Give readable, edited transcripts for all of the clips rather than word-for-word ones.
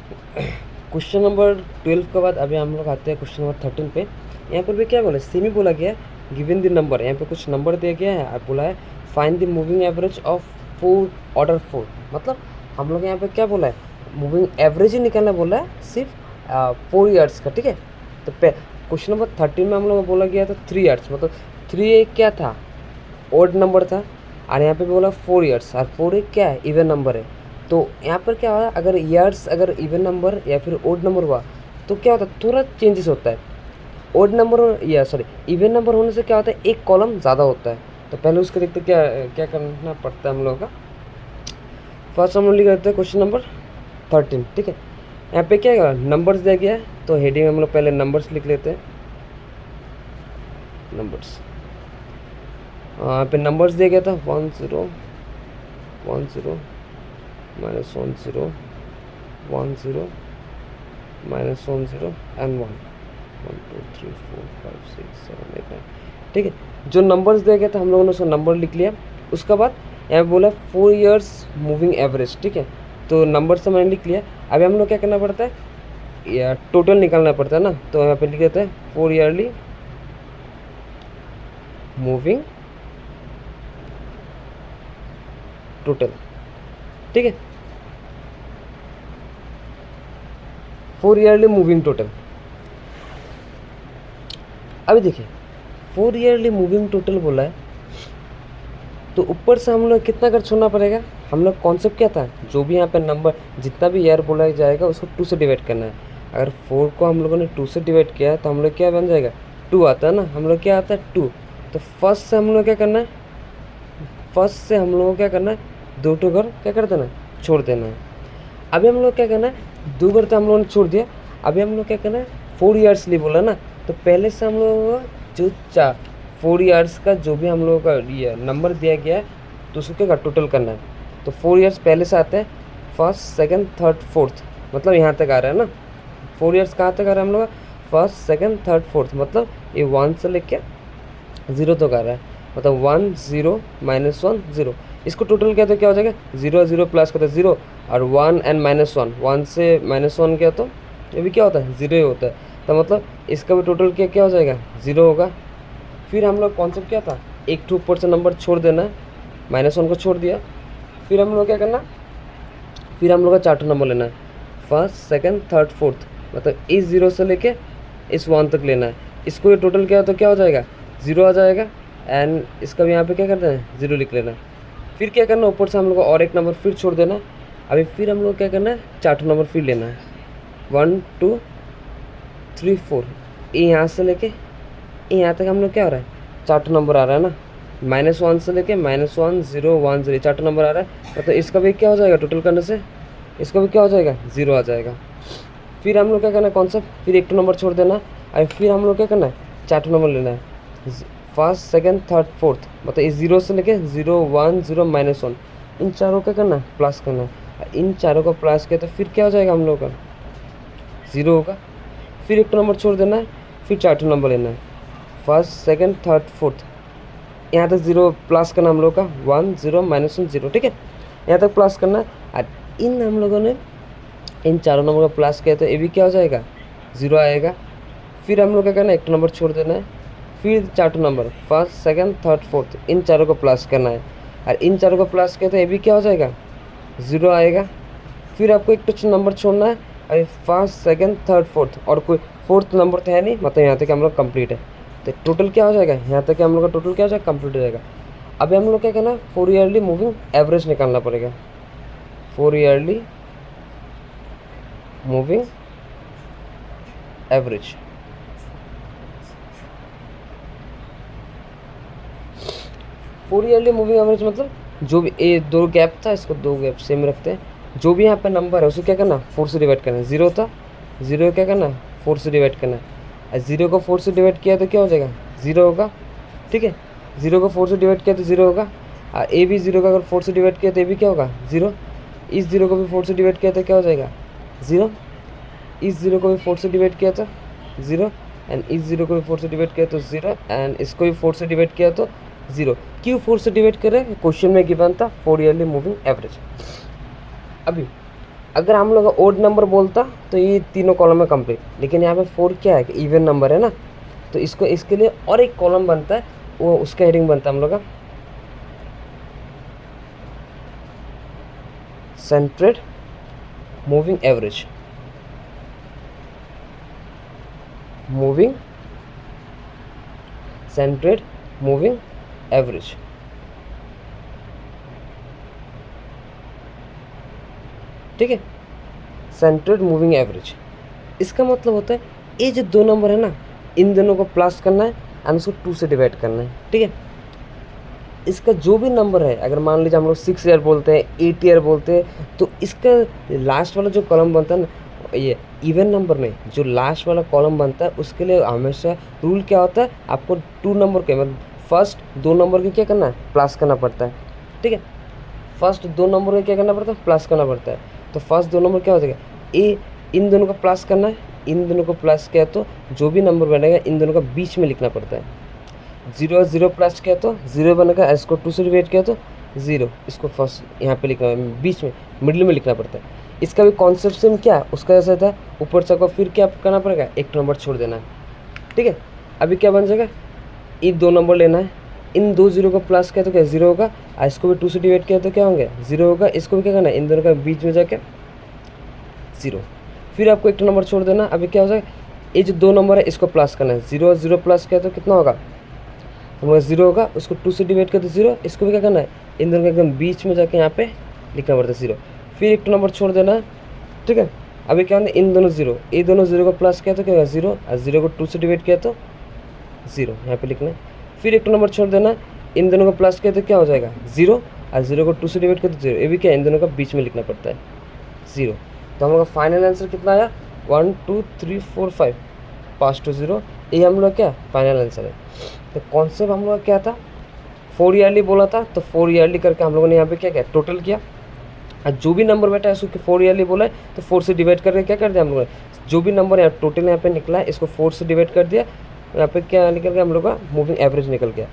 Question number 12 के बाद अभी हम लोग आते हैं क्वेश्चन नंबर 13 पे। यहाँ पर भी क्या बोला, सेमी बोला गया है गिवन द नंबर। यहाँ पे कुछ नंबर दिया गया है और बोला है find the moving average of 4 order 4। मतलब हम लोग यहाँ पे क्या बोला है, मूविंग एवरेज ही निकालना बोला है सिर्फ 4 ईयर्स का। ठीक है, तो क्वेश्चन नंबर 13 में हम लोग बोला गया था 3 ईयर्स, मतलब 3 एक क्या था, ओड नंबर था, और यहाँ पे बोला 4 ईयर्स, और 4 एक क्या है, इवन नंबर है। तो यहाँ पर क्या हुआ, अगर ईयर्स अगर इवन नंबर या फिर ओड नंबर हुआ तो क्या होता है, थोड़ा चेंजेस होता है। ओड नंबर या सॉरी इवन नंबर होने से क्या होता है, एक कॉलम ज़्यादा होता है। तो पहले उसके देखते क्या क्या करना पड़ता है हम लोगों का। फर्स्ट हम लोग लिख लेते हैं क्वेश्चन नंबर 13। ठीक है, यहाँ पे क्या है, नंबर्स दिया गया है, तो हेडिंग हम लोग पहले नंबर्स लिख लेते हैं। नंबर्स, यहाँ पे नंबर्स दिया गया था 1 0 1 0 -1 0 1 0 -1 0 एंड 1 1 2 3 4 5 6 7 8 9। ठीक है, जो नंबर्स दिया गया था हम लोगों ने उसका नंबर लिख लिया। उसके बाद यहाँ पे बोला 4 ईयर्स मूविंग एवरेज। ठीक है, तो नंबर से मैंने लिख लिया। अभी हम लोग क्या करना पड़ता है, या टोटल निकालना पड़ता है ना। तो यहाँ पे लिख देते हैं 4 ईयरली मूविंग टोटल। ठीक है, 4 ईयरली मूविंग टोटल। अभी देखिए 4 ईयरली मूविंग टोटल बोला है, तो ऊपर से हम लोग कितना कर छोड़ना पड़ेगा। हम लोग कॉन्सेप्ट क्या था, जो भी यहाँ पे नंबर जितना भी ईयर बोला जाएगा उसको 2 से डिवाइड करना है। अगर 4 को हम लोगों ने 2 से डिवाइड किया है तो हम लोग क्या बन जाएगा, 2 आता है ना, हम लोग क्या आता है 2। तो फर्स्ट से हम लोग क्या करना है, फर्स्ट से हम लोगों को क्या करना है, 2 टू घर क्या कर देना है, छोड़ देना है। अभी हम लोग क्या करना है, 2 घर तो हम लोगों ने छोड़ दिया। अभी हम लोग क्या करना है, 4 ईयर्स लिए बोला ना, तो पहले से हम लोगों का जो 4 ईयर्स का जो भी हम लोगों का ये नंबर दिया गया है तो उसको क्या टोटल करना है। तो 4 ईयर्स पहले से आते हैं, फर्स्ट सेकंड थर्ड फोर्थ, मतलब यहाँ तक आ रहा है ना। 4 ईयर्स कहाँ तक आ रहा है हम लोग, फर्स्ट सेकंड थर्ड फोर्थ, मतलब ये 1 से लेके 0 तक आ रहा है। मतलब 1 0 -1 0, इसको टोटल किया तो क्या हो जाएगा, 0 0 प्लस करते 0, और 1 एंड -1, 1 से -1 किया तो ये भी क्या होता है, 0 ही होता है। तो मतलब इसका भी टोटल किया क्या हो जाएगा, 0 होगा। फिर हम लोग कॉन्सेप्ट क्या था, एक ठो ऊपर से नंबर छोड़ देना है, -1 को छोड़ दिया। फिर हम लोग क्या करना, फिर हम लोग का 4 ठो नंबर लेना है, फर्स्ट सेकंड थर्ड फोर्थ, मतलब इस 0 से लेके इस 1 तक लेना है। इसको ये टोटल किया तो क्या हो जाएगा, 0 आ जाएगा। एंड इसका भी यहाँ पे क्या करना है, 0 लिख लेना है। फिर क्या करना, ऊपर से हम लोग को और एक नंबर फिर छोड़ देना है। अभी फिर हम लोग क्या करना है, 4 ठो नंबर फिर लेना है, 1 2 3 4, ये यहाँ से लेके यहाँ तक हम लोग क्या हो रहा है, 4 ठो नंबर आ रहा है ना। -1 से लेके -1 0 1 0, 4 ठो नंबर आ रहा है। मतलब इसका भी क्या हो जाएगा, टोटल करने से इसका भी क्या हो जाएगा, 0 आ जाएगा। फिर हम लोग क्या करना है, कॉन्सेप्ट फिर एक ठो नंबर छोड़ देना है। और फिर हम लोग क्या करना है, 4 ठो नंबर लेना है, फर्स्ट सेकंड थर्ड फोर्थ, मतलब इस 0 से लेके 0 1 0 -1, इन चारों का करना है, प्लस करना है। इन चारों को प्लस किया तो फिर क्या हो जाएगा हम लोग का, 0 होगा। फिर एक नंबर छोड़ देना है, फिर 4 ठो नंबर लेना है, फर्स्ट सेकंड थर्ड फोर्थ, यहाँ तक 0 प्लस करना हम लोग का, 1 0 -1 0। ठीक है, यहाँ तक प्लस करना है। और इन हम लोगों ने इन चारों नंबर का प्लस किया तो ये भी क्या हो जाएगा, 0 आएगा। फिर हम लोग क्या करना है, एक नंबर छोड़ देना है, फिर 4 ठो number first second third fourth, इन चारों को प्लस करना है। और इन चारों को प्लस किया तो ये भी क्या हो जाएगा, 0 आएगा। फिर आपको एक टच नंबर छोड़ना है, अभी फर्स्ट सेकंड थर्ड फोर्थ, और कोई फोर्थ नंबर तो है नहीं, मतलब यहाँ तक हम लोग कंप्लीट है। तो टोटल क्या हो जाएगा, यहाँ तक हम लोग का टोटल क्या हो जाएगा, कंप्लीट हो जाएगा। अभी हम लोग क्या करना है, 4 ईयरली मूविंग एवरेज निकालना पड़ेगा। 4 yearly moving average, four yearly moving average मतलब जो भी ये 2 गैप था, इसको 2 गैप सेम रखते हैं। जो भी यहाँ पे नंबर है उसे क्या करना, 4 से डिवाइड करना है। 0 था, 0 क्या करना, 4 से डिवाइड करना है। 0 को 4 से डिवाइड किया तो क्या हो जाएगा, 0 होगा। ठीक है, 0 को 4 से डिवाइड किया तो 0 होगा। और ए भी 0 का अगर 4 से डिवाइड किया तो ये भी क्या होगा, 0। इस 0 को भी 4 से डिवाइड किया तो क्या हो जाएगा, 0। इस 0 को भी 4 से डिवाइड किया तो 0, एंड इस 0 को भी 4 से डिवाइड किया तो 0, एंड इसको भी 4 से डिवाइड किया तो 0। क्यों 4 से डिवाइड करें, क्वेश्चन में गिवन था 4 ईयरली मूविंग एवरेज। अभी अगर हम लोग ओड नंबर बोलता तो ये तीनों कॉलम में कंप्लीट, लेकिन यहाँ पे 4 क्या है कि इवन नंबर है ना, तो इसको इसके लिए और एक कॉलम बनता है, वो उसका हेडिंग बनता है हम लोग का centred moving average, moving centred moving average. ठीक है, सेंट्रेड मूविंग एवरेज, इसका मतलब होता है ये जो दो नंबर है ना, इन दोनों को प्लस करना है एंड उसको 2 से डिवाइड करना है। ठीक है, इसका जो भी नंबर है, अगर मान लीजिए हम लोग 6 ईयर बोलते हैं, 8 ईयर बोलते हैं, तो इसका लास्ट वाला जो कॉलम बनता है ना, ये इवन नंबर में जो लास्ट वाला कॉलम बनता है उसके लिए हमेशा रूल क्या होता है, आपको 2 नंबर के मतलब फर्स्ट 2 नंबर की क्या करना है, प्लस करना पड़ता है। ठीक है, फर्स्ट 2 नंबर का क्या करना पड़ता है, प्लस करना पड़ता है। तो फर्स्ट 2 नंबर क्या हो जाएगा, ए इन दोनों का प्लस करना है, इन दोनों को प्लस किया तो जो भी नंबर बनेगा इन दोनों का बीच में लिखना पड़ता है। 0 0 प्लस किया तो 0 बनेगा, इसको 2 से डिवाइड किया तो 0, इसको फर्स्ट यहाँ पे लिखना है, बीच में मिडिल में लिखना पड़ता है। इसका भी कॉन्सेप्ट सेम क्या, उसका जैसा था, ऊपर से को फिर क्या करना पड़ेगा, एक नंबर छोड़ देना है। ठीक है, अभी क्या बन जाएगा, ये 2 नंबर लेना है, इन 2 0 को प्लस किया तो क्या 0 होगा, और इसको भी 2 से डिवाइड किया तो क्या होंगे 0 होगा, इसको भी क्या करना है, इन दोनों का बीच में जाके 0, फिर आपको एक नंबर छोड़ देना। अभी क्या हो जाएगा, ये जो 2 नंबर है इसको प्लस करना है, 0 0 प्लस किया तो कितना होगा, हमारा 0 होगा, उसको 2 से डिवाइड किया तो 0, इसको भी क्या करना है, इन दोनों के एकदम बीच में जाके यहाँ पे लिखना पड़ता है 0, फिर एक नंबर छोड़ देना है। ठीक है, अभी क्या होना, इन दोनों 0, ये दोनों 0 को प्लस किया तो क्या होगा 0, और 0 को 2 से डिवाइड किया तो 0, यहाँ पे लिखना है, फिर एक नंबर छोड़ देना, इन दोनों को प्लस किया तो क्या हो जाएगा 0, और 0 को 2 से डिवाइड किया तो 0, ये भी क्या इन दोनों का बीच में लिखना पड़ता है 0। तो हम लोग का फाइनल आंसर कितना आया, 1 2 3 4 5, 5 to 0, ये हम लोग क्या फाइनल आंसर है। तो कॉन्सेप्ट हम लोग का क्या था, 4 ईयरली बोला था, तो 4 ईयरली करके हम लोगों ने यहाँ पे क्या किया, टोटल किया, और जो भी नंबर बैठा है उसको 4 ईयरली बोला है तो 4 से डिवाइड करके क्या कर दिया हम लोगों ने, जो भी नंबर यहाँ टोटल यहाँ पे निकला है इसको 4 से डिवाइड कर दिया, यहाँ पे क्या निकल गया हम लोग का मूविंग एवरेज निकल गया।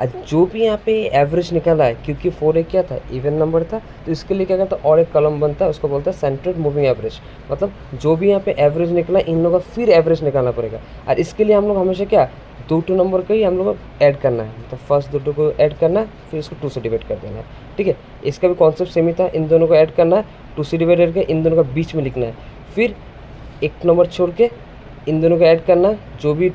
आज जो भी यहाँ पे एवरेज निकला है, क्योंकि 4 एक क्या था, इवन नंबर था, तो इसके लिए क्या करता है, और एक कॉलम बनता है, उसको बोलता है सेंट्रेड मूविंग एवरेज, मतलब जो भी यहाँ पे एवरेज निकला इन लोगों का फिर एवरेज निकालना पड़ेगा, और इसके लिए हम लोग हमेशा क्या 2 नंबर का ही हम लोग को ऐड करना है, तो फर्स्ट 2 को ऐड करना है, फिर इसको 2 से डिवाइड कर देना है। ठीक है, इसका भी कॉन्सेप्ट सेम ही था, इन दोनों को ऐड करना है, 2 से डिवाइड करके इन दोनों का बीच में लिखना है, फिर एक नंबर छोड़ के इन दोनों को ऐड करना है, जो भी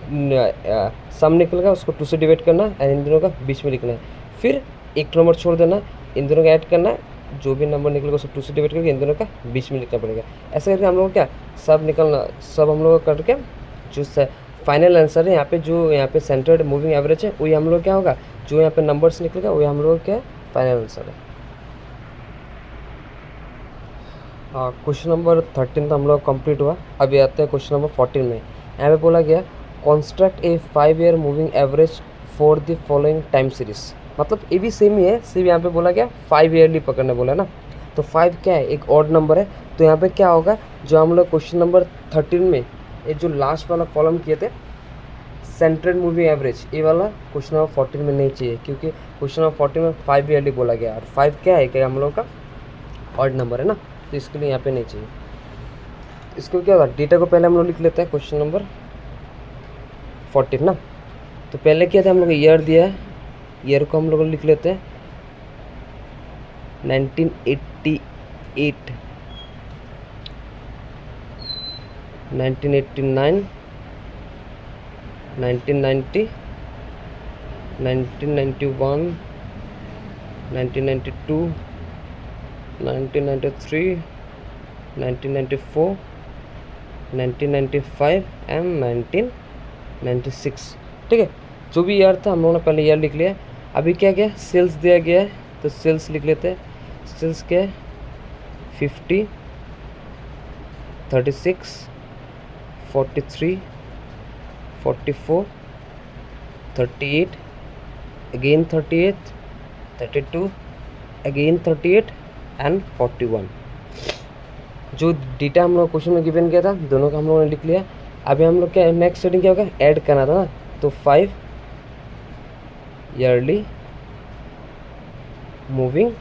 सम निकलेगा उसको 2 से डिवाइड करना है, इन दोनों का बीच में लिखना है, फिर एक नंबर छोड़ देना, इन दोनों का ऐड करना है, जो भी नंबर निकलेगा उसको 2 से डिवाइड करके इन दोनों का बीच में लिखना पड़ेगा। ऐसे करके हम लोग क्या सब निकलना, सब हम लोग करके जो फाइनल आंसर है यहाँ पे, जो यहाँ पे सेंट्रेड मूविंग एवरेज है, वही हम लोग क्या होगा, जो यहाँ पे नंबर्स निकलेगा वही हम लोग क्या फाइनल आंसर है। क्वेश्चन नंबर 13 तो हम लोग कंप्लीट हुआ। अभी आते हैं क्वेश्चन नंबर 14 में। यहाँ पे बोला गया construct A 5 year moving average for the following time series, मतलब ये भी सेम ही है, सिर्फ यहाँ पे बोला गया 5 ईयरली पकड़ने बोला ना, तो 5 क्या है, एक ऑड नंबर है, तो यहाँ पे क्या होगा, जो हम लोग क्वेश्चन नंबर 13 में ये जो लास्ट वाला कॉलम किए थे सेंट्रेड मूविंग एवरेज, ये वाला क्वेश्चन नंबर 14 में नहीं चाहिए, क्योंकि क्वेश्चन नंबर 14 में 5 ईयरली बोला गया, और 5 क्या है, क्या हम लोग का ऑड नंबर है ना, तो इसके लिए यहाँ पे नहीं चाहिए। इसको क्या होगा, डेटा को पहले हम लोग लिख लेते हैं क्वेश्चन नंबर 14 ना, तो पहले क्या था, हम लोग ईयर दिया है, ईयर को हम लोग लिख लेते हैं 1988, 1989, 1990, 1991, 1992, 1993, 1994, 1995 एंड 1996। ठीक है, जो भी ईयर था हम लोगों ने पहले ईयर लिख लिया। अभी क्या क्या सेल्स दिया गया है, तो सेल्स लिख लेते हैं। सेल्स क्या है 50, 36, 43, 44, 38, अगेन 38, 32, अगेन 38 एंड 41। जो डेटा हम लोग क्वेश्चन में गिवन किया था दोनों का हम लोगों ने लिख लिया। अभी हम लोग क्या नेक्स्ट सेटिंग क्या होगा, ऐड करना था ना, तो 5 ईयरली मूविंग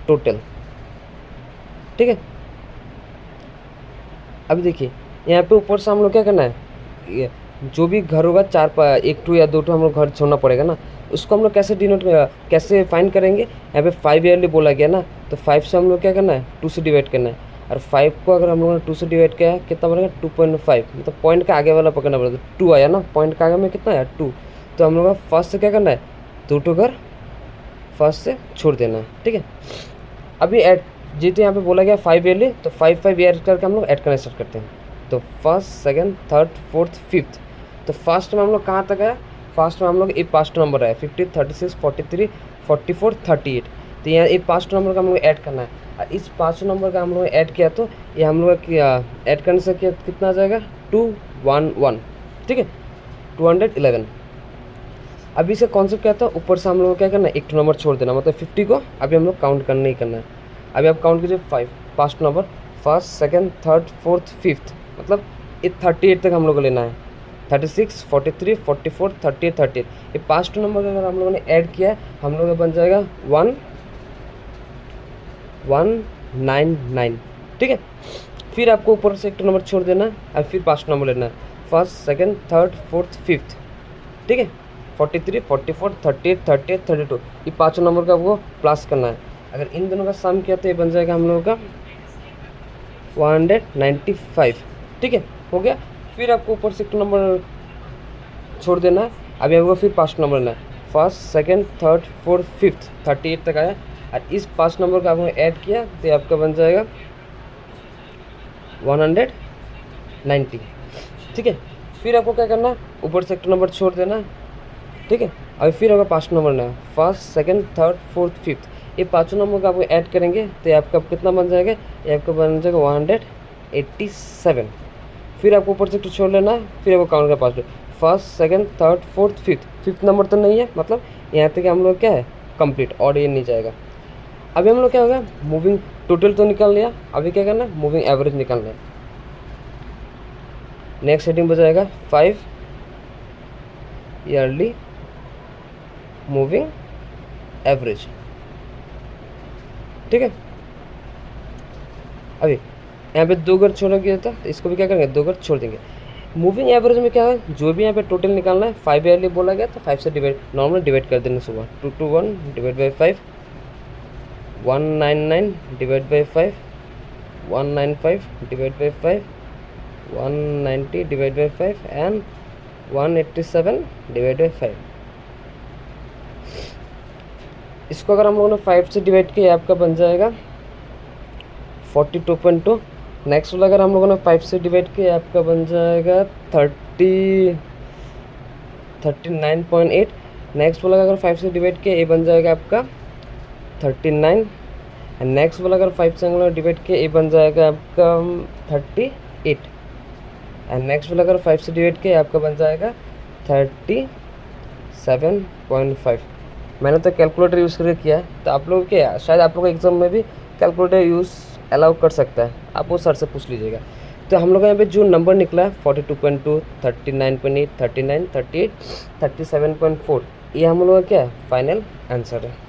टोटल। ठीक है, अभी देखिए यहाँ पे ऊपर से हम लोग क्या करना है, ये जो भी घर होगा 1 2 या 2 हम लोग घर छोड़ना पड़ेगा ना, उसको हम लोग कैसे डिनोट कैसे फाइंड करेंगे। यहाँ पे 5 ईयरली बोला गया ना, तो 5 से हम लोग क्या करना है, 2 से डिवाइड करना है। और 5 को अगर हम लोगों ने 2 से डिवाइड किया है कितना बनेगा 2.5, मतलब पॉइंट का आगे वाला पकड़ना पड़ेगा। 2 आया ना, पॉइंट का आगे में कितना आया 2, तो हम लोग फर्स्ट से क्या करना है 2 घर फर्स्ट से छोड़ देना है, ठीक है। अभी ऐड जीते यहाँ पे बोला गया 5 ईयरली, तो 5 ईयर करके हम लोग ऐड करना स्टार्ट करते हैं। तो first second third fourth fifth, तो फर्स्ट में हम लोग कहाँ तक आया, फर्स्ट में हम लोग ये 5 नंबर आया 50 36 43 44 38, तो यहाँ ये 5 नंबर का हम लोग ऐड करना है। और इस 5 नंबर का हम लोग ऐड किया तो ये हम लोग ऐड करने से कितना आ जाएगा 211, ठीक है 211। अभी से कॉन्सेप्ट क्या था, ऊपर से हम लोग क्या करना है 1 नंबर छोड़ देना, मतलब 50 को अभी हम लोग काउंट करना ही करना है। अभी आप काउंट कीजिए 5 number first second third fourth fifth, मतलब ये 38 तक हम लोग को लेना है। 36 43 44 38 38, ये 5 नंबर का अगर हम लोगों ने ऐड किया है हम लोग का बन जाएगा 1199, ठीक है। फिर आपको ऊपर से 1 नंबर छोड़ देना है और फिर 5 नंबर लेना है, first second third fourth fifth, ठीक है 43 44 38 38 32, ये 5 नंबर का आपको प्लस करना है। अगर इन दोनों का सम किया तो ये बन जाएगा हम लोगों का 195, ठीक है हो गया। फिर आपको ऊपर से 1 नंबर छोड़ देना है, अभी आपको फिर 5 नंबर लेना है, first second third fourth fifth 38 तक आया, और इस 5 नंबर का आपको ऐड किया तो आपका बन जाएगा 190, ठीक है। फिर आपको क्या करना है, ऊपर से 1 नंबर छोड़ देना है, ठीक है। अभी फिर आपका 5 नंबर लेना है, first second third fourth fifth, ये 5 नंबर का आपको ऐड करेंगे तो आपका कितना बन जाएगा, ये आपका बन जाएगा 187। फिर आपको ऊपर से छोड़ लेना है, फिर आपको काउंट का 5 first second third fourth fifth number तो नहीं है, मतलब यहाँ तक हम लोग क्या है कंप्लीट, और ये नहीं जाएगा। अभी हम लोग क्या होगा, मूविंग टोटल तो निकाल लिया, अभी क्या करना है मूविंग एवरेज निकालना है। नेक्स्ट हेडिंग बजाएगा 5 ईयरली मूविंग एवरेज, ठीक है। अभी यहाँ पे 2 घर छोड़ा गया था, तो इसको भी क्या करेंगे 2 घर छोड़ देंगे। मूविंग एवरेज में क्या है, जो भी यहाँ पे टोटल निकालना है 5 ईयरली बोला गया तो 5 से डिवाइड नॉर्मल डिवाइड कर देना सुबह, 221 divide by 5, 199 divide by 5, 195 divide by 5, 190 divide by 5 and 187 divide by 5। इसको अगर हम लोगों ने 5 से डिवाइड किया आपका बन जाएगा 42.2। नेक्स्ट वाला अगर हम लोगों ने 5 से डिवाइड किया आपका बन जाएगा 39.8। नेक्स्ट वाला अगर 5 से डिवाइड किया ये बन जाएगा आपका 39, एंड नेक्स्ट वाला अगर 5 से हम लोग डिवाइड किया ये बन जाएगा आपका 38, एंड नेक्स्ट वाला अगर 5 से डिवाइड किया आपका बन जाएगा 37.5। मैंने तो कैलकुलेटर यूज़ करके किया है, तो आप लोग क्या शायद आप लोग एग्जाम में भी कैलकुलेटर यूज़ अलाउ कर सकता है, आप वो सर से पूछ लीजिएगा। तो हम लोग यहाँ पे जो नंबर निकला है 42.2 39.8 39 38 37.4, ये हम लोग का क्या है फाइनल आंसर है।